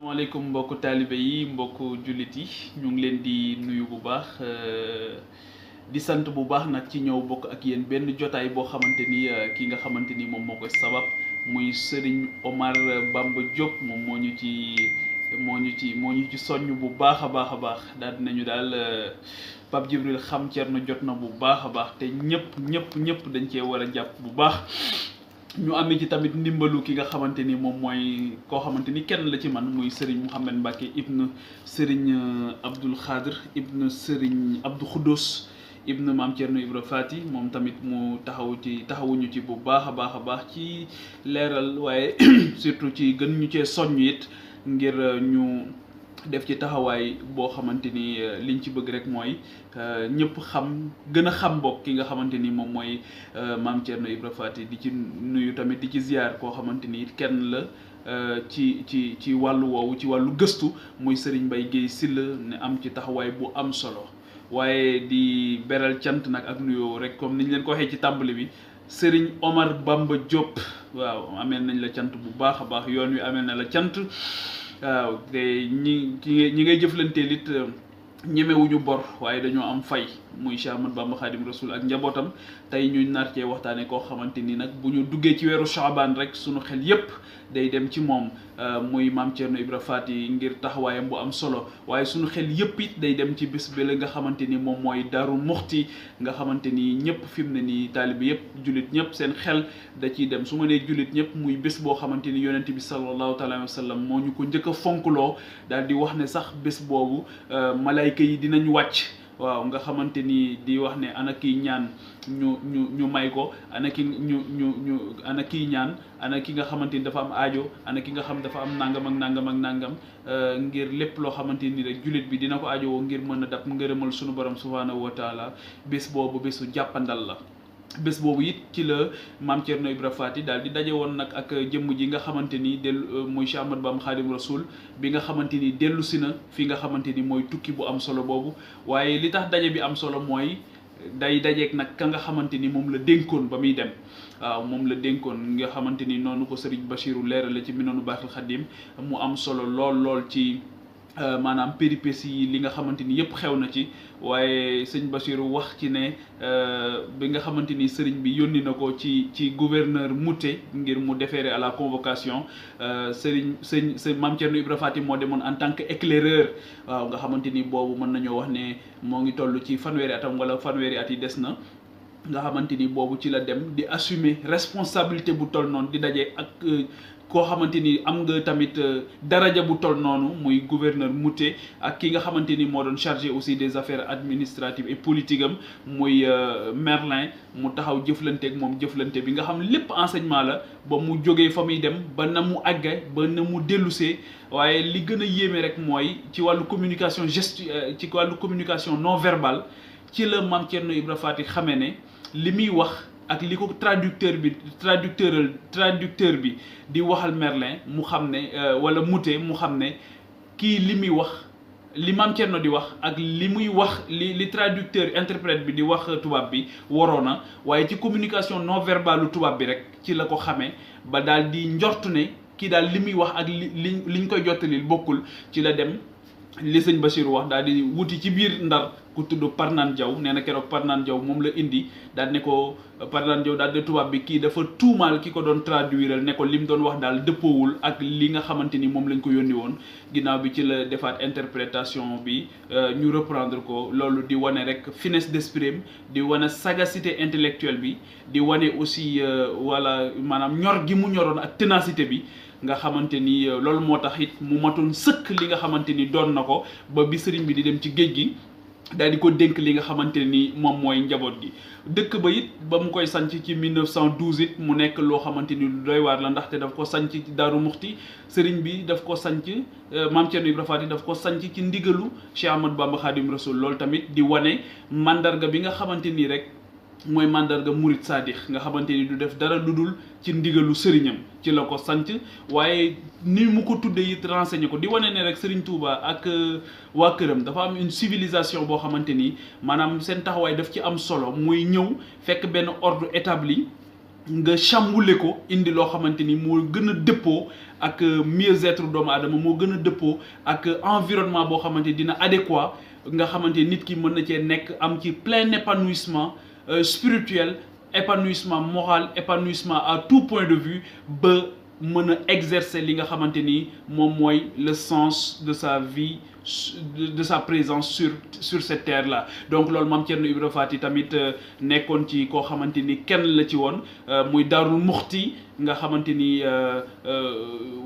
Assalamualaikum mbokku taalibe yi mbokku jullit yi ñu ngi leen di nuyu bu baax di sant bu baax nag ci ñëw bokk ak yéen benn jotaay boo xamante ni ki nga xamante ni moom moo koy sabab muy Serigne Omar Bamba Diop moom moo ñu ci soññ bu baax a baax daal dinañu daal Pape Djibril xam Thierno jot na bu baax a baax te ñëpp dañ cee war a jàpp bu baax. ñu amee ci tamit ndimbalu ki nga xamante ni moom mooy koo xamante ni kenn la ci man muy Serigne Mouhamed Mbacke ibn Serigne Abdoul Khadr ibn Serigne Abdou Khoudous ibn Maam Thierno Ibra Fati moom tamit mu taxawuñu ci bu baax a baax ci leeral waaye surtout ci gën ñu cee soññ it ngir ñu def ci taxawaay boo xamante ni liñ ci bëgg rek mooy ñëpp gën a xam bokk ki nga xamante ni moom mooy Maam Thierno Ibra Fati di ci nuyu tamit di ci ziar koo xamante ni kenn la ci wàllu woowu ci wàllu gëstu muy Serigne Mbaye Guèye Sylla ne am ci taxawaay bu am solo waaye di beral cant nag ak nuyoo rek comme niñ leen ko waxee ci tàmbali bi Serigne Omar Bamba Diop waaw ameel nañ la cant bu baax a baax yoon wi ameel na la cant waaw te ñi ngay jëflanteel it ñemewuñu bor waaye dañoo am fay muy Cheikh Ahmad Bamba Khadim Rasoul ak njabootam tey ñu nar cee waxtaane koo xamante ni nag bu ñu duggee ci weeru Chaabaan rek sunu xel yépp day dem ci moom muy Maam Thierno Ibra Fati ngir taxawaayam bu am solo waaye sunu xel yépp it day dem ci bés bi la nga xamante ni moom mooy Daaru Muxti nga xamante ni ñëpp fi mu ne nii taalibe yépp jullit ñëpp seen xel da ciy dem su ma nee jullit ñëpp muy bés boo xamante ni yonent bi sallallahu taala wa sallam moo ñu ko njëkk a fonkloo daal di wax ne sax bés boobu malayka yi dinañ wàcc waaw nga xamante ni di wax ne ana kiy ñaan ñu may ko ana ki ana kiy ñaan ana ki nga xamante ni dafa am aajo ana ki nga xam dafa am nangam ak nangam ngir lépp loo xamante ni rek jullit bi dina ko aajowoo ngir mën a dab ngërëmal sunu borom subhanahu wa taala bés boobu bésu jàppandal la. bés boobu it ci la Maam Thierno Ibra Fati daal di daje woon nag ak jëmm ji nga xamante ni muy Cheikh Ahmad Bamba Khadim Rasoul bi nga xamante ni dellu si na fi nga xamante ni mooy tukki bu am solo boobu waaye li tax daje bi am solo mooy day dajeek nag ka nga xamante ni moom la dénkoon ba muy dem waaw moom la dénkoon nga xamante ni noonu ko Serigne Bachirou leeral la ci Minanu Baaxil Xadim mu am solo lool ci maanaam péripéties yi li nga xamante ni yëpp xew na ci waaye sëñ Bassirou wax ci ne bi nga xamante ni sëriñ bi yónni na ko ci gouverneur Mouté ngir mu déférer à la convocation sëñ Maam Thierno Ibra Fati moo demoon en tant que éclaireur waaw nga xamante ni boobu mën nañoo wax ne moo ngi toll ci fanweeri atam wala fanweeri at yi des na nga xamante ni boobu ci la dem di assumer responsabilité bu toll noonu di daje ak koo xamante ni am nga tamit daraja bu toll noonu muy gouverneur Mouté ak ki nga xamante ni moo doon chargé aussi des affaires administratives et politiques am muy Merlin mu taxaw jëflanteeg moom jëflante bi nga xam lépp enseignement la ba mu jógee fa muy dem ba na mu àgge ba na mu dellusee waaye li gën a yéeme rek mooy ci wàllu communication ci wàllu communication non verbale ci la Maam Thierno Ibra Fati xamee ne li muy wax ak li ko traducteur bi di waxal Merlin mu xam ne wala Mouté mu xam ne kii li muy wax li Maam Thierno di wax ak li muy wax li traducteur interprète bi di wax tubaab bi waroo na waaye ci communication non verbale tubaab bi rek ci la ko xamee ba daal di njortu ne kii daal li muy wax ak liñ koy jottalil bokkul ci la dem li sëñ Bachir wax daal di wuti ci biir Ndar ku tudd Parnaan Diaw nee na keroog Parnaan Diaw moom la indi daal ne ko Parnaan Diaw daal de tubaab bi kii dafa tuumaal ki ko doon traduire ne ko li mu doon wax daal dëppoowul ak li nga xamante ni moom lañ ko yónni woon ginnaaw bi ci la defaat interprétation bi ñu reprendre ko loolu di wane rek finesse d'esprit di wane sagacité intellectuelle bi di wane aussi wala maanaam ñor gi mu ñoroon ak ténacité bi nga xamante ni loolu moo tax it mu matoon sëkk li nga xamante ni doon na ko ba bi sëriñ bi di dem ci géej gi daal di ko dénk li nga xamante ni moom mooy njaboot gi dëkk ba it ba mu koy sanc ci 1912 it mu nekk loo xamante ni lu doy waar la ndaxte daf ko sanc ci Daaru Muxti sëriñ bi daf ko sanc Maam Thierno Ibra Fati daf ko sanc ci ndigalu Cheikh Ahmad Bamba Khadim Rasoul loolu tamit di wane mandarga bi nga xamante ni rek mooy mandarga murit saadix nga xamante ni du def dara lu dul ci ndigalu sëriñam ci la ko sant waaye ni mu ko tuddee it renseigné ko di wane ne rek Serigne Touba ak waa këram dafa am une civilisation boo xamante ni maanaam seen taxawaay daf ci am solo muy ñëw fekk benn ordre établi nga chamboulé ko indi loo xamante ni moo gën a dëppoo ak mieux-être doomu aadama moo gën a dëppoo ak environnement boo xamante dina adéquat nga xamante nit ki mën na cee nekk am ci plein épanouissement spirituel, épanouissement moral, épanouissement à tout point de vue ba mën a exercer li nga xamante ni moom mooy le sens de sa vie, de sa présence sur cette terre là. Donc loolu Maam Thierno Ibra Faty tamit nekkoon ci koo xamante ni kenn la ci woon muy Daarul Muxti nga xamante ni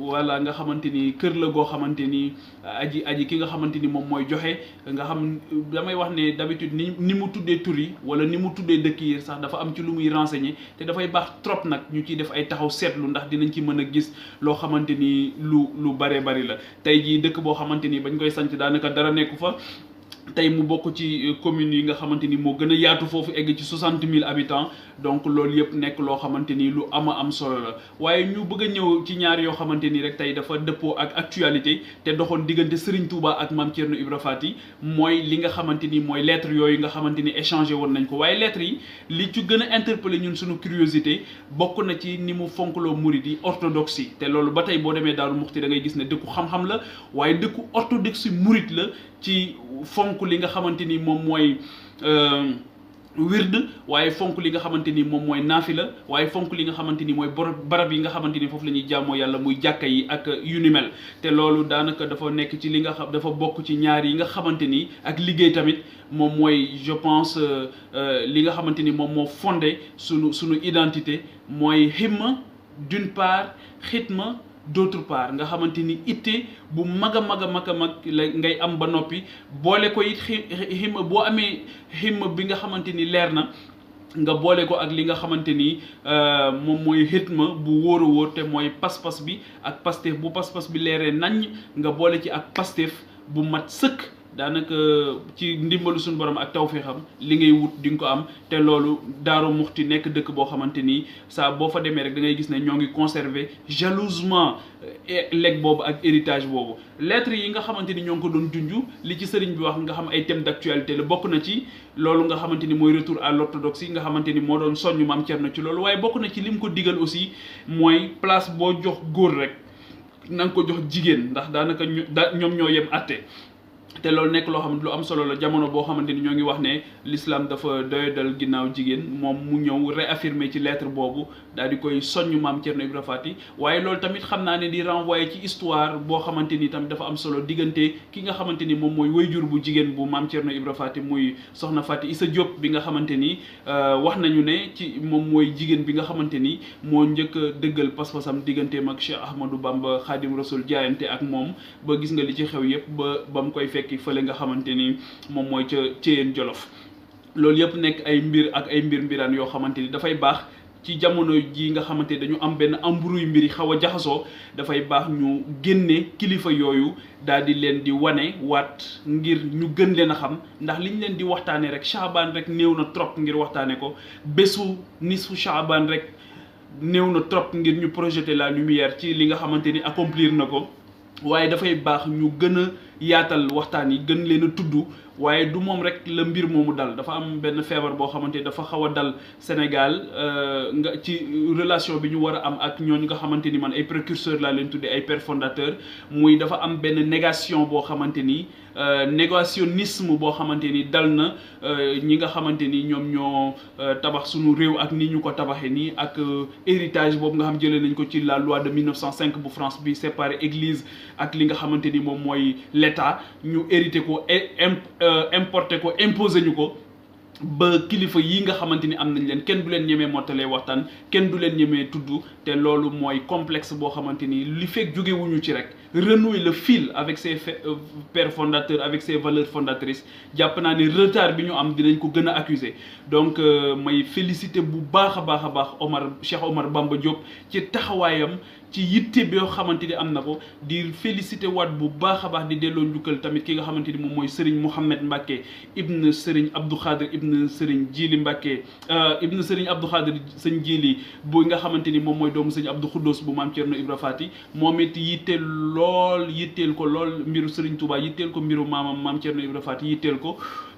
voilà nga xamante ni kër la goo xamante ni aji ki nga xamante ni moom mooy joxe nga xam damay wax ne d'habitude ni mu tuddee tur yi wala ni mu tuddee dëkk yi sax dafa am ci lu muy renseigner te dafay baax trop nag ñu ciy def ay taxaw seetlu ndax dinañ ci mën a gis loo xamante ni lu baree bari la. tey jii dëkk boo xamante ni bañ koy sanc daanaka dara nekku fa tey mu bokk ci communes yi nga xamante ni moo gën a yaatu foofu egg ci 60 000 habitants donc loolu yëpp nekk loo xamante ni lu am solo la. waaye ñu bëgg a ñëw ci ñaar yoo xamante ni rek tey dafa dëppoo ak actualité te doxoon diggante Serigne Touba ak Maam Thierno Ibra Faty mooy li nga xamante ni mooy lettres yooyu nga xamante ni échangé woon nañ ko. waaye lettres yi li ci gën a interpellé ñun suñu curiosité bokk na ci ni mu fonkloo murid yi orthodoxie te loolu ba tey boo demee Daaru Muxti da ngay gis ne dëkku xam-xam la waaye dëkku orthodoxie murid la ci fonk li nga xamante ni moom mooy wird waaye fonk li nga xamante ni moom mooy naafila waaye fonk li nga xamante ni mooy barab yi nga xamante ni foofu la ñuy jaamoo yàlla muy jàkka yi ak yu ni mel. te loolu daanaka dafa nekk ci li nga xam dafa bokk ci ñaar yi nga xamante ni ak liggéey tamit moom mooy je pense li nga xamante ni moom moo fondé sunu identité mooy himma d'une part, xitma d'autre part nga xamante ni itte bu mag a mag la ngay am ba noppi boole ko it himma boo amee himma bi nga xamante ni leer na nga boole ko ak li nga xamante ni moom mooy xitma bu wóor a wóor te mooy pas-pas bi ak Pastef bu pas-pas bi leeree naññ nga boole ci ak Pastef bu mat sëkk daanaka ci ndimbalu suñu borom ak tawfeexam li ngay wut di nga ko am. te loolu Daaru Muxti nekk dëkk boo xamante ni saa boo fa demee rek da ngay gis ne ñoo ngi conserver jalousement legs boobu ak héritage boobu. lettres yi nga xamante ni ñoo ngi ko doon junj li ci sëriñ bi wax nga xam ay thèmes d'actualité la bokk na ci loolu nga xamante ni mooy retour à l'orthodoxie nga xamante ni moo doon soññ Maam Thierno ci loolu. waaye bokk na ci lim ko digal aussi mooy place boo jox góor rek na nga ko jox jigéen ndax daanaka ñoom ñoo yem àtte. te loolu nekk loo xam ne lu am solo la jamono boo xamante ni ñoo ngi wax ne l'islam dafa doyadal ginnaaw jigéen moom mu ñëw réaffirmer ci lettre boobu daal di koy soññ Maam Thierno Ibra Faty. waaye loolu tamit xam naa ne di renvoyer ci histoire boo xamante ni tamit dafa am solo diggante ki nga xamante ni moom mooy wayjur bu jigéen bu Maam Thierno Ibra Faty muy soxna Faty Issa Diop bi nga xamante ni wax nañu ne ci moom mooy jigéen bi nga xamante ni moo njëkk a dëggal pas-pasam digganteem ak Cheikh Ahmadou Bamba Khadim Rasoul jaayante ak moom ba gis nga li ci xew yëpp ba mu koy fekki fële nga xamante ni moom mooy ca Ceyeen Jolof. loolu yëpp nekk ay mbir ak ay mbiraan yoo xamante ni dafay baax ci jamono ji nga xamante dañu am benn embrouille mbir yi xaw a jaxasoo dafay baax ñu génne kilifa yooyu daal di leen di wane waat ngir ñu gën leen a xam ndax liñ leen di waxtaanee rek Chaabaan rek néew na trop ngir waxtaane ko bésu nisfu Chaabaan rek néew na trop ngir ñu projeter la lumière ci li nga xamante ni accomplir na ko. waaye dafay baax ñu gën a yaatal waxtaan yi gën leen a tudd waaye du moom rek la mbir moomu dal dafa am benn feebar boo xamante ni dafa xaw a dal Sénégal nga ci relation bi ñu war a am ak ñooñu nga xamante ni man ay précurseurs laa leen tuddee ay pères fondateurs muy dafa am benn négation boo xamante ni négationnisme boo xamante ni dal na ñi nga xamante ni ñoom ñoo tabax suñu réew ak ni ñu ko tabaxee nii ak héritage boobu nga xam jëlee nañ ko ci la loi de 1905 bu France bi séparé église ak li nga xamante ni moom mooy l'État ñu hérité ko importé ko imposé ñu ko ba kilifa yi nga xamante ni am nañ leen kenn du leen ñemee mottalee waxtaan kenn du leen ñemee tudd te loolu mooy complexe boo xamante ni li fekk jógewuñu ci rek renouer le fil avec ses pères fondateurs avec ses valeurs fondatrices jàpp naa ne retard bi ñu am dinañ ko gën a accuser donc may féliciter bu baax a baax Cheikh Omar Bamba Diop ci taxawaayam ci yitte bi yoo xamante ni am na ko di féliciter waat bu baax a baax di delloo njukkal tamit ki nga xamante ni moom mooy Serigne Mouhamed Mbacke ibn Serigne Abdou Khadir ibn Serigne Djili Mbacke ibn Serigne Abdou Khadir sëñ Djili bu nga xamante ni moom mooy doomu sëñ Abdou Khoudous bu Maam Thierno Ibra Faty moom it yitteel ko lool mbiru Serigne Touba yitteel ko mbiru Maam Thierno Ibra Faty yitteel ko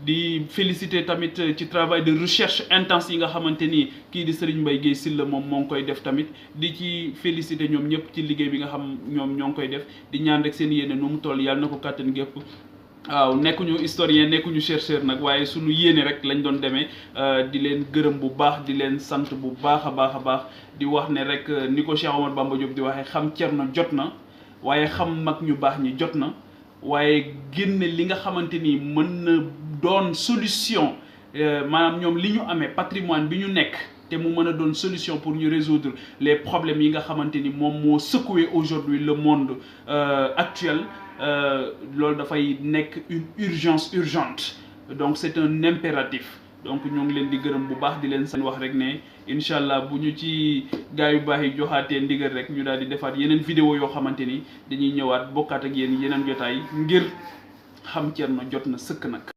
di féliciter tamit ci travail de recherche intense yi nga xamante ni kii di Serigne Mbaye Guèye Sylla moom moo ngi koy def tamit di ci féliciter ñoom ñëpp ci liggéey bi nga xam ñoom ñoo ngi koy def di ñaan rek seen yéene nu mu toll yàlla na ko kàttan gépp waaw nekkuñu historien nekkuñu chercheur nag waaye suñu yéene rek lañ doon demee di leen gërëm bu baax di leen sant bu baax a baax di wax ne rek ni ko Cheikh Omar Bamba Diop di waxee xam Cerno jot na waaye xam mag ñu baax ñi jot na waaye génne li nga xamante ni mën na doon solution maanaam ñoom li ñu amee patrimoine bi ñu nekk te mu mën a doon solution pour ñu résoudre les problèmes yi nga xamante ni moom moo secoué aujourd'hui le monde actuel loolu dafay nekk une urgence urgente donc c'est un impératif donc ñoo ngi leen di gërëm bu baax di leen seen wax rek ne incha allah bu ñu ci gaa yu baax yi joxaatee ndigal rek ñu daal di defaat yeneen vidéo yoo xamante ni dañuy ñëwaat bokkaat ak yéen yeneen jotaay ngir xam Thierno jot na sëkk nag.